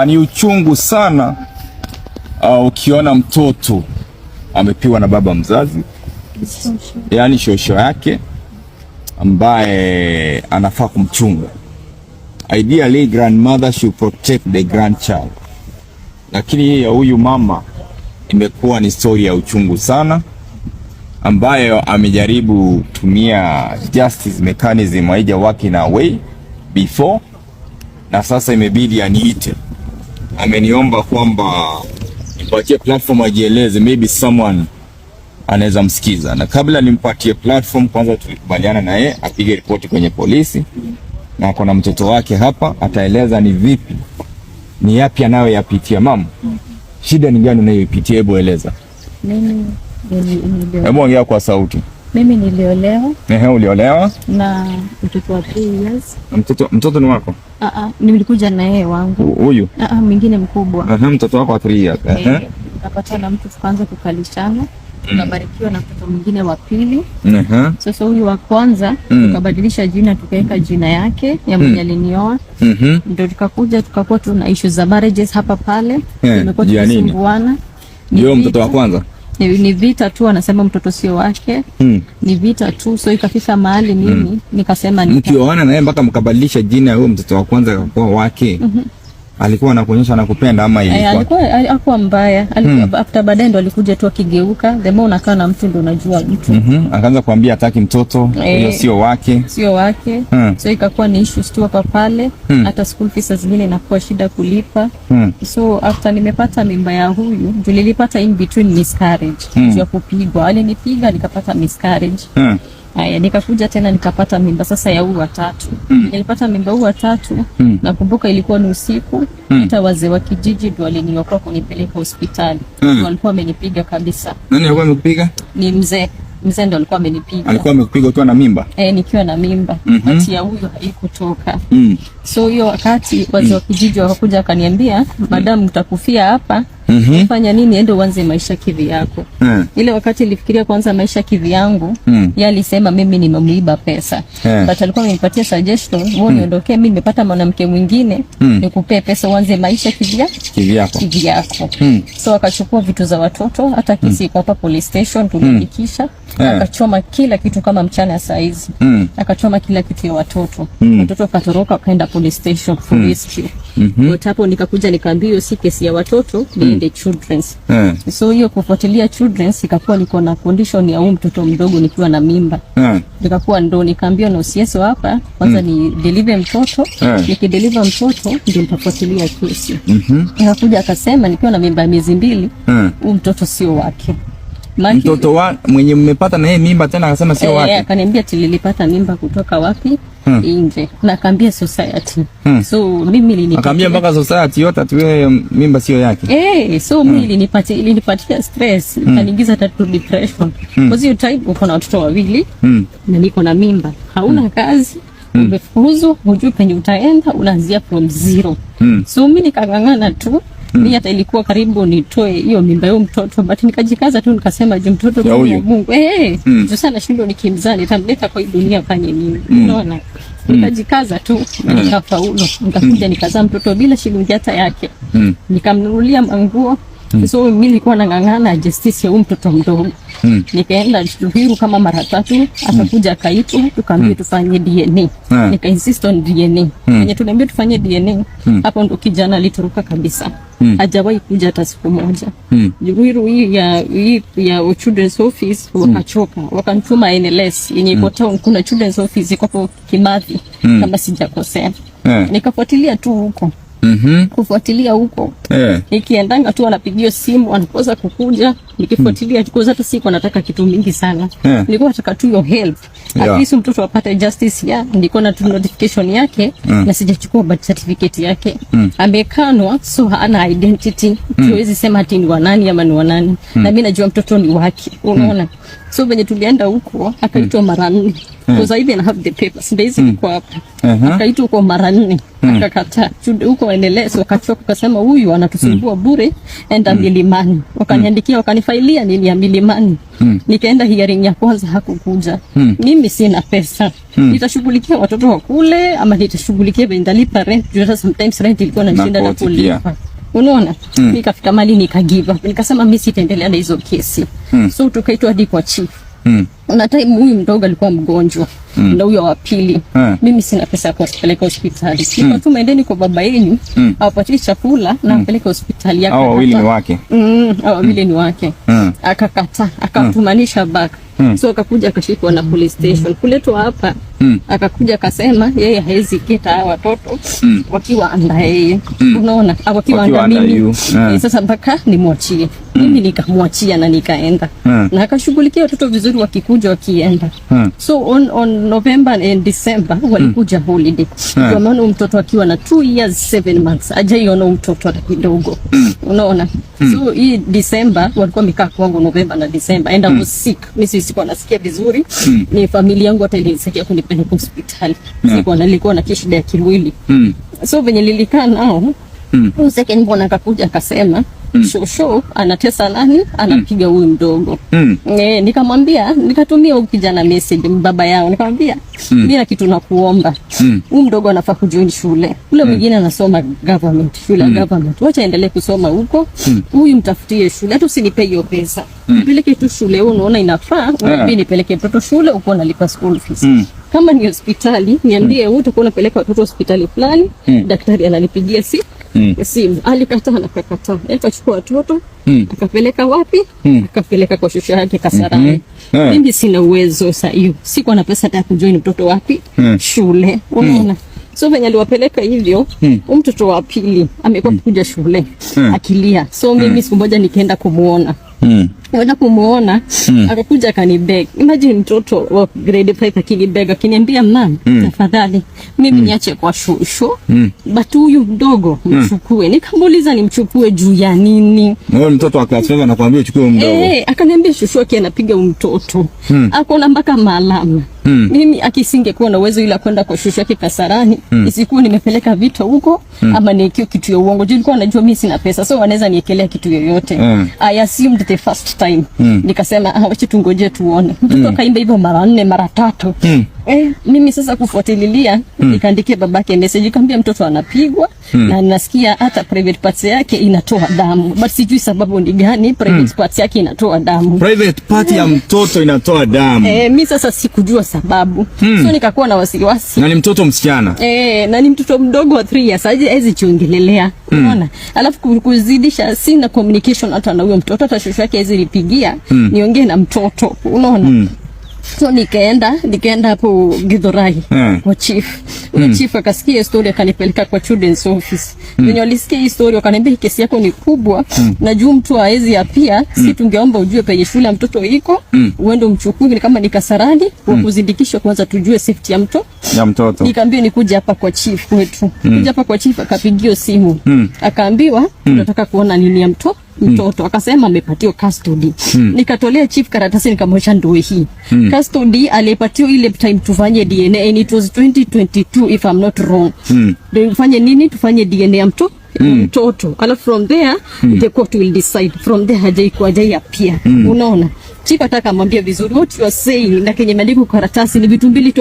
Ni uchungu sana ukiona mtoto amepiwa na baba mzazi, yaani shosho yake ambaye anafaa kumchunga. Ideally grandmother should protect the grandchild, lakini ya huyu mama imekuwa ni story ya uchungu sana, ambayo amejaribu kutumia justice mechanism haija work in a way before, na sasa imebidi aniite. Ameniomba kwamba nipatie platform ajieleze, maybe someone anaweza msikiza. Na kabla nimpatie platform, kwanza tulikubaliana na yeye apige ripoti kwenye polisi, na kuna mtoto wake hapa ataeleza ni vipi, ni yapi anayoyapitia. Mama, shida ni gani unayoipitia? Hebu eleza. Hebu ongea kwa sauti. Mimi niliolewa. Uliolewa? Na mtoto wa 3 years. Mtoto ni wako? Nilikuja na yeye wangu. Huyu? Mwingine mkubwa. Mtoto wako wa 3 years. Tukapata na mtu tukaanza kukalishana. Tukabarikiwa na mtoto mwingine wa pili. Sasa huyu wa kwanza tukabadilisha jina, tukaweka jina yake ya mwenye alinioa. Ndio tukakuja tukakuwa tuna issues za marriages hapa pale. Tumekuwa tukisumbuana. Ndio mtoto wa kwanza? Ni vita tu, anasema mtoto sio wake. Ni vita tu, so ikafika mahali mimi nikasema mkioana na yeye mpaka mkabadilisha jina ya huyo mtoto wa kwanza kwa wake. Alikuwa anakuonyesha anakupenda ama ilikuwa? Alikuwa mbaya. After baadaye ndo alikuja tu akigeuka. The more unakaa na mtu ndo unajua mtu. Akaanza kuambia hataki mtoto, huyo sio wake. Sio wake. So ikakuwa ni issues tu hapa pale. Hata school fees zingine inakuwa shida kulipa. So after nimepata mimba ya huyu, nilipata in between miscarriage. Ya kupigwa. Alinipiga nikapata miscarriage. Nikakuja tena nikapata mimba sasa ya huyu wa tatu. Nilipata mimba huyu wa tatu, nakumbuka ilikuwa ni usiku. Hata wazee wa kijiji ndio waliniokoa kunipeleka hospitali. Walikuwa wamenipiga kabisa. Nani alikuwa amekupiga? Ni mzee. Mzee ndo alikuwa amenipiga. Alikuwa amekupiga ukiwa na mimba? Nikiwa na mimba. Hati ya huyu haikutoka. So hiyo wakati wazee wa kijiji wakakuja wakaniambia, madam mtakufia hapa. Fanya nini, ende uanze maisha kivi yako. Ile wakati nilifikiria kuanza maisha kivi yangu, yeye alisema mimi nimemuiba pesa. But alikuwa amenipatia suggestion, wewe niondokee, mimi nimepata mwanamke mwingine, nikupe pesa uanze maisha kivi yako. So akachukua vitu za watoto, hata kesi iko hapa police station tuliandikisha. Akachoma kila kitu kama mchana saa hizi. Akachoma kila kitu ya watoto. Watoto wakatoroka wakaenda police station for rescue. Hapo nikakuja nikaambia hiyo si kesi ya watoto, ni children's. So hiyo kufuatilia children's ikakuwa niko na condition ya huyu mtoto mdogo nikiwa na mimba. Nikakuwa ndo nikaambia na usieso hapa kwanza ni deliver mtoto. Nikideliver mtoto ndio nitafuatilia kesi. Nikakuja akasema nikiwa na mimba miezi 2, huyu mtoto sio wake. Mtoto wa mwenye mmepata na yeye mimba tena akasema sio wake. Akaniambia tililipata mimba kutoka wapi? Nje. Na akaambia society. So mimi nilinipatia. Akaambia mpaka society yote atiwe mimba sio yake. So mimi ilinipatia stress, ikaniingiza hata depression. Kwa hiyo time uko na watoto wawili na niko na mimba. Hauna kazi, umefukuzwa, hujui penye utaenda, unaanzia from zero. So mimi nikangangana tu. Mimi hata ilikuwa karibu nitoe hiyo mimba yao mtoto, but nikajikaza tu nikasema je, mtoto kwa Mungu. Sasa nashindo nikimzaa nitamleta kwa hii dunia fanye nini? Unaona? Nikajikaza tu nikafaulu. Nikakuja nikazaa mtoto bila shilingi hata yake. Nikamnunulia manguo. So mimi nilikuwa nangangana justice ya mtoto mdogo. Nikaenda Ruiru kama mara 3, akakuja akaitwa, tukaambia tufanye DNA. Nika insist on DNA. Kwenye tunaambia tufanye DNA, hapo ndo kijana alitoroka kabisa. Hajawahi kuja hata siku moja. Ruiru hii ya children's office wakachoka, wakanituma NLS yenye iko town, kuna children's office iko hapo Kimathi kama sijakosea. Nikafuatilia tu huko. Kufuatilia huko. Nikiendanga tu anapigia simu anakosa kukuja, nikifuatilia kwa hata siku anataka kitu mingi sana. Nilikuwa nataka tu your help. At least mtoto apate justice ya, nilikuwa na notification yake na sijachukua birth certificate yake. Amekanwa, so hana identity. Tuwezi sema ati ni wanani ama ni wanani. Na mimi najua mtoto ni wake. Unaona? So venye tulienda huko akaitwa mara 4. Because I even have the papers. Basically kwa hapa. Akaitwa kwa mara 4. Akakataa. Huko endelea, so akachoka akasema huyu anatusumbua bure, enda Milimani. Wakaniandikia Akanifailia nini ya Milimani. Nikaenda hearing ya kwanza hakukuja. Mimi sina pesa. Nitashughulikia watoto wa kule ama nitashughulikia bendalipa rent. Jua sometimes rent ilikuwa na shinda na kulipa. Unaona? Nikafika mali nikagive up. Nikasema mimi sitaendelea na hizo kesi. So tukaitwa hadi kwa chief. Na time huyu mdogo alikuwa mgonjwa. Na huyo wa pili. Mimi sina pesa ya kupeleka hospitali. Nikatuma endeni kwa baba yenu, awapatie chakula na ampeleke hospitali yake. Hao wawili ni wake. Hao wawili ni wake. Akakataa, akatumanisha back. So akakuja akashikwa na police station. Kuletwa hapa, akakuja akasema yeye haezi kita watoto wakiwa anda yeye. Unaona? Wakiwa anda mimi. Sasa mpaka nimwachie. Mimi nikamwachia na nikaenda. Na akashughulikia watoto vizuri wakikuja wakienda. So on November and December walikuja holiday. Kwa maana mtoto akiwa na 2 years 7 months hajaiona mtoto hata kidogo. Unaona? So hii December walikuwa wamekaa kwangu November na December and I was sick. Mimi sikuwa nasikia vizuri. Ni familia yangu hata ilinisaidia kunipeleka hospitali. Nilikuwa na shida ya kimwili. So venye nilikaa nao second mbona akakuja akasema shosho anatesa nani, anapiga huyu mdogo. Nikamwambia, nikatumia huyu kijana message baba yao, nikamwambia mimi na kitu nakuomba. Huyu mdogo anafaa kujoin shule. Ule mwingine anasoma government, shule ya government. Wacha endelee kusoma huko. Huyu mtafutie shule. Hata usinipe hiyo pesa. Nipeleke tu shule, unaona inafaa. Mimi nipeleke mtoto shule uko nalipa school fees. Kama ni hospitali, niambie utakuwa unapeleka watoto hospitali fulani, daktari ananipigia simu. Alikataa na akakataa. Akachukua watoto, akapeleka wapi? Akapeleka kwa shosho yake Kasarani. Mimi sina uwezo sasa hiyo. Sikuwa na pesa hata kujoin mtoto wapi? Shule. Unaona? So venye aliwapeleka hivyo, mtoto wa pili amekuwa kuja shule akilia. So mimi siku moja nikaenda kumuona. Wenda kumuona, akakuja akanibeg. Imagine mtoto wa grade 5 akinibeg akiniambia mam, tafadhali mimi niache kwa shosho, but huyu mdogo mchukue. Nikamuuliza nimchukue juu ya nini? Wewe mtoto akasema nakwambia uchukue mdogo. Akaniambia shosho yake anapiga mtoto. Akona mpaka maalama. Mimi akisingekuwa na uwezo ila kwenda kwa shosho yake Kasarani, isikuwa nimepeleka vitu huko ama nikio kitu ya uongo. Nilikuwa najua mimi sina pesa, so wanaweza niekelea kitu yoyote. I assumed the first time. Nikasema wacha tungoje tuone. Mtoto kaimba hivyo mara 4 mara 3. Mimi sasa kufuatilia nikaandikia babake message, nikamwambia mtoto anapigwa na nasikia hata private parts yake inatoa damu, but sijui sababu ni gani private parts yake inatoa damu. Private part ya mtoto inatoa damu. Mimi sasa sikujua sababu. So nikakuwa na wasiwasi. Na ni mtoto msichana. Na ni mtoto mdogo wa 3 years, haizi chiongelelea. Unaona? Alafu kuzidisha sina communication hata na huyo mtoto, hata shosho yake haizi nipigia niongee na mtoto. Unaona? So nikaenda hapo Githurai kwa chief. Chief akasikia story akanipeleka kwa children's office. Wenye walisikia hii story wakaniambia kesi yako ni kubwa na juu mtu haezi apia, si tungeomba ujue penye shule ya mtoto iko, uende umchukue kama ni Kasarani wa kuzindikisha kwanza tujue safety ya mtoto. Nikamwambia nikuje hapa kwa chief kwetu. Kuja hapa kwa chief akapigio simu. Akaambiwa tunataka kuona nini ya mtoto. Akasema amepatiwa custody. Nikatolea chief karatasi nikamwonyesha ndio hii. Custody alipatiwa ile time tufanye DNA and it was 2022 if I'm not wrong. Ndio tufanye nini? Tufanye DNA ya mtoto. Alafu from there the court will decide. From there hajai appear. Unaona? Chief ataka mwambia vizuri what you are saying na kenye maandiko karatasi ni vitu mbili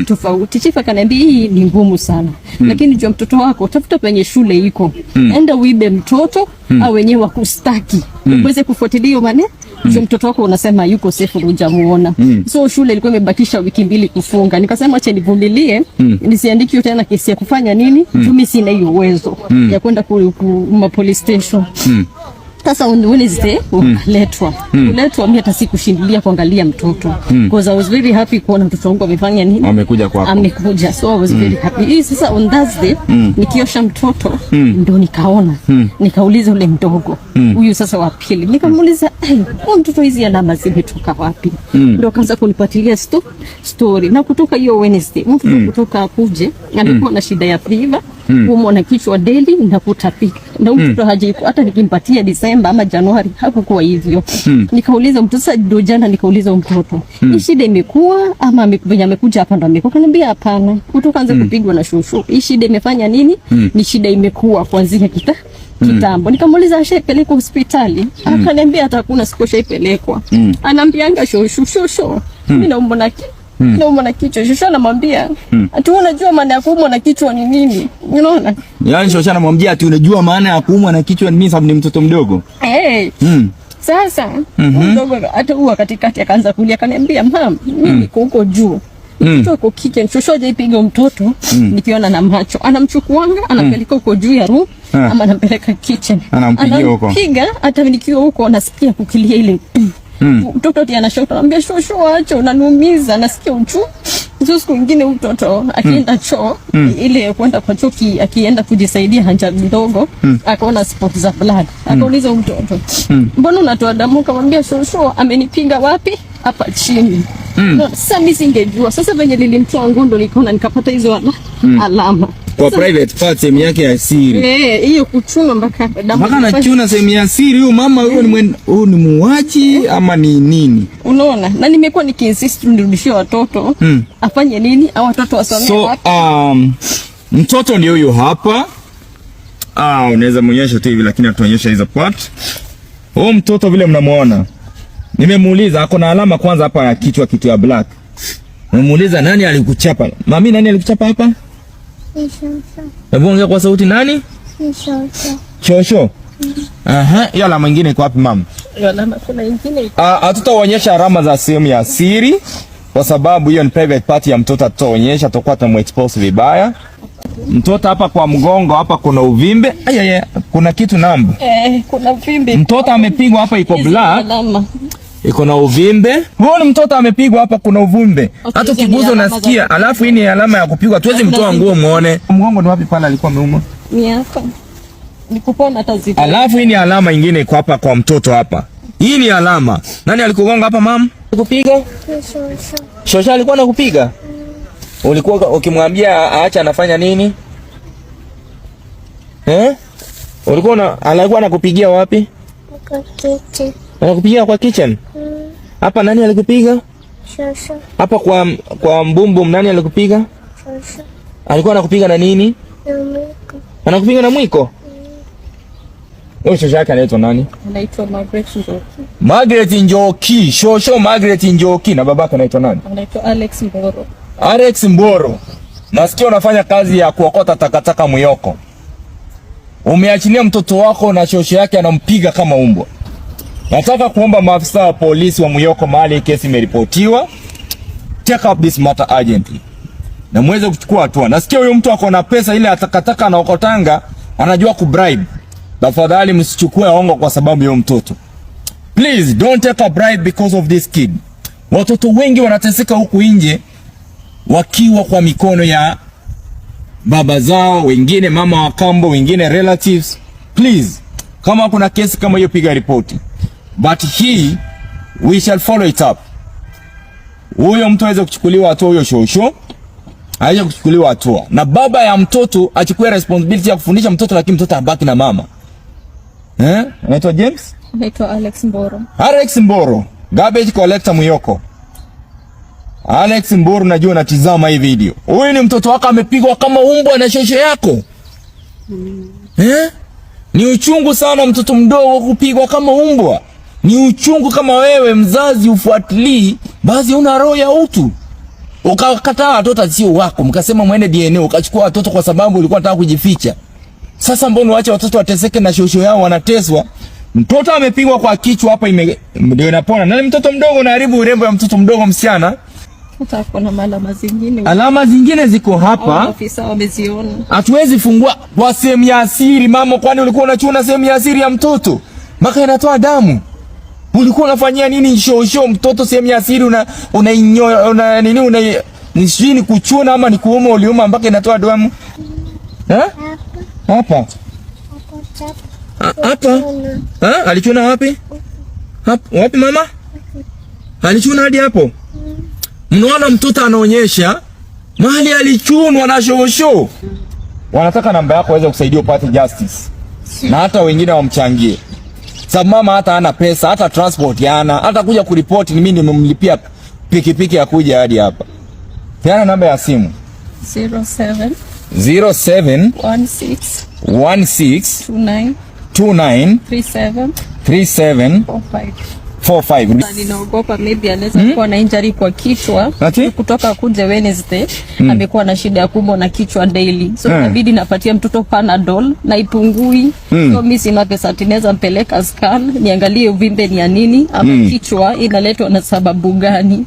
tofauti. Chief akaniambia hii ni ngumu sana. Lakini jua mtoto wako tafuta penye shule iko. Enda uibe mtoto au wenyewe wakustaki. Uweze kufuatilia maneno. Jua mtoto wako unasema yuko safe hujamuona. So shule ilikuwa imebakisha wiki 2 kufunga. Nikasema acha nivumilie, nisiandiki tena kesi ya kufanya nini? Mimi sina hiyo uwezo ya kwenda kwa police station. Sasa on Wednesday ukaletwa. Uletwa mimi hata sikushindilia kuangalia mtoto. Because I was very happy kuona mtoto wangu amefanya nini? Amekuja kwako. Amekuja. So I was very happy. Hii sasa on Thursday nikiosha mtoto ndio nikaona. Nikauliza ule mdogo. Huyu sasa wa pili. Nikamuuliza, huyu mtoto hizi alama zimetoka wapi? Ndio kaanza kunipatilia story. Na kutoka hiyo Wednesday, mtoto kutoka kuje, alikuwa na shida ya fever. Kuumwa na kichwa daily na kutapika. Na mtoto hata nikimpatia December ama January hakukuwa hivyo. Nikauliza mtoto sasa ndio jana nikauliza mtoto. Hii shida imekuwa ama amekuja hapa ndo amekuwa? Kaniambia hapana. Kutoka anza kupigwa na shushu. Hii shida imefanya nini? Ni shida imekuwa kuanzia kitambo. Nikamuuliza ashaipelekwa hospitali? Akaniambia hata hakuna siku ashaipelekwa. Anambianga shosho. Mimi naumwa na naumwa na kichwa. Shosho anamwambia ati unajua maana ya kuumwa na kichwa ni nini? Unaona? Yaani shosho anamwambia ati unajua maana ya kuumwa na kichwa ni nini, sababu ni mtoto mdogo. Sasa mdogo hata huwa katikati akaanza kulia, akaniambia mama, mimi niko huko juu. Mtoto uko kitchen, shosho hajaipiga mtoto nikiona na macho. Anamchukuanga, anapeleka huko juu ya room ama anampeleka kitchen. Anampiga hata nikiwa huko nasikia kukilia ile. Mtoto ndiye anashoka, anambia shosho acha unaniumiza, nasikia uchungu. Siku nyingine mtoto akienda choo ile kwenda kwa choo akienda kujisaidia haja ndogo akaona spot za blood. Akauliza mtoto, mbona unatoa damu? Akamwambia shosho amenipiga wapi? Hapa chini. Sasa mimi singejua. Sasa venye nilimtoa ngondo nikaona nikapata hizo alama. Kwa private part sehemu yake ya siri. Hiyo kuchuna mpaka damu. Mpaka anachuna sehemu ya siri huyo mama huyo ni muuaji ama ni nini? Unaona? Na nimekuwa nikiinsist nirudishie watoto. Afanye nini? Au watoto wasome wapi? Mtoto ndio huyo hapa. Unaweza muonyesha tu hivi lakini atuonyesha hizo part. Huyo mtoto vile mnamuona. Nimemuuliza ako na alama kwanza hapa ya kichwa, kitu ya black. Nimemuuliza nani alikuchapa? Mami, nani alikuchapa hapa? Hebu ongea kwa sauti, nani? Shosho. Hiyo alama nyingine iko wapi mama? Hiyo alama kuna nyingine. Hatutaonyesha alama za sehemu ya siri kwa sababu hiyo ni private part ya mtoto, tutaonyesha tutakuwa tumu-expose vibaya. Mtoto hapa kwa mgongo hapa kuna uvimbe. Kuna kitu namba. Kuna uvimbe. Mtoto amepigwa hapa iko black. Iko na uvimbe. Huyo ni mtoto amepigwa hapa kuna uvimbe. Hata ukiguza unasikia. Alafu hii ni alama ya kupigwa. Tuwezi mtoa nguo muone. Mgongo ni wapi pala alikuwa ameumwa? Ni hapa. Nikupona hata zipo. Alafu hii ni alama nyingine iko hapa kwa mtoto hapa. Hii ni alama. Nani alikugonga hapa mama? Kupiga? Shosha alikuwa anakupiga? Ulikuwa ukimwambia aacha anafanya nini? Alikuwa anakupigia wapi? Kwa kitchen. Anakupigia kwa kitchen? Hapa nani alikupiga? Shosho. Hapa kwa mbumbum nani alikupiga? Shosho. Alikuwa anakupiga na nini? Na mwiko. Anakupiga na mwiko? Huyo shosho yake anaitwa nani? Anaitwa Margaret Njoki. Margaret Njoki. Shosho Margaret Njoki. Na babake anaitwa nani? Anaitwa Alex Mboro. Alex Mboro. Nasikia unafanya kazi ya kuokota takataka Muyoko. Umeachilia mtoto wako na shosho yake anampiga kama umbwa. Nataka kuomba maafisa wa polisi wa Muyoko mahali kesi imeripotiwa, take up this matter urgently. Na muweze kuchukua hatua. Nasikia huyo mtu ako na pesa ile atakataka anaokotanga, anajua kubribe. Tafadhali msichukue hongo kwa sababu ya mtoto. Please don't take a bribe because of this kid. Watoto wengi wanateseka huku nje wakiwa kwa mikono ya baba zao, wengine mama wa kambo, wengine relatives. Please, kama kuna kesi kama hiyo piga ripoti. But we shall follow it up. Huyo mtu aweze kuchukuliwa hatua, huyo shosho aweze kuchukuliwa hatua. Na baba ya mtoto achukue responsibility ya kufundisha mtoto, lakini mtoto abaki na mama. Anaitwa James? Anaitwa Alex Mboro. Alex Mboro, garbage collector Muyoko. Alex Mboro, najua unatizama hii video. Huyu ni mtoto wako amepigwa kama umbwa na shosho yako. Ni uchungu sana mtoto mdogo kupigwa kama umbwa. Ni uchungu kama wewe mzazi ufuatilii, basi una roho ya utu. Ukakataa watoto sio wako, mkasema muende DNA, ukachukua watoto kwa sababu ulikuwa unataka kujificha. Sasa mbona uache watoto wateseke na shosho yao wanateswa? Mtoto amepigwa kwa kichwa hapa ndio inapona. Na mtoto mdogo unaharibu urembo ya mtoto mdogo msichana. Hata kuna alama zingine. Alama zingine ziko hapa. Ofisa wameziona. Hatuwezi fungua kwa sehemu ya siri mama, kwani ulikuwa unachuna sehemu ya siri ya mtoto? Maka inatoa damu. Ulikuwa unafanyia nini shosho mtoto sehemu ya siri ni sijui ni kuchuna ama ni kuuma uliuma mpaka inatoa damu? Hapa. Hapa. Alichuna wapi? Wapi mama? Alichuna hadi hapo. Mnaona mtoto anaonyesha mahali alichunwa na shosho. Wanataka namba yako waweze kusaidia upate justice. Na hata wengine wamchangie. Sababu mama hata hana pesa, hata transport yana, hata kuja kuripoti ni mimi nimemlipia pikipiki ya kuja hadi hapa. Peana namba ya simu. 07 16 29 293745. Ninaogopa maybe anaweza kuwa na injury kwa kichwa kutoka kuja Wednesday. Amekuwa na shida ya kubwa na kichwa daily, so inabidi napatia mtoto Panadol na ipungui. So mimi sina pesa, tinaweza mpeleka scan niangalie uvimbe ni ya nini ama kichwa inaletwa na sababu gani.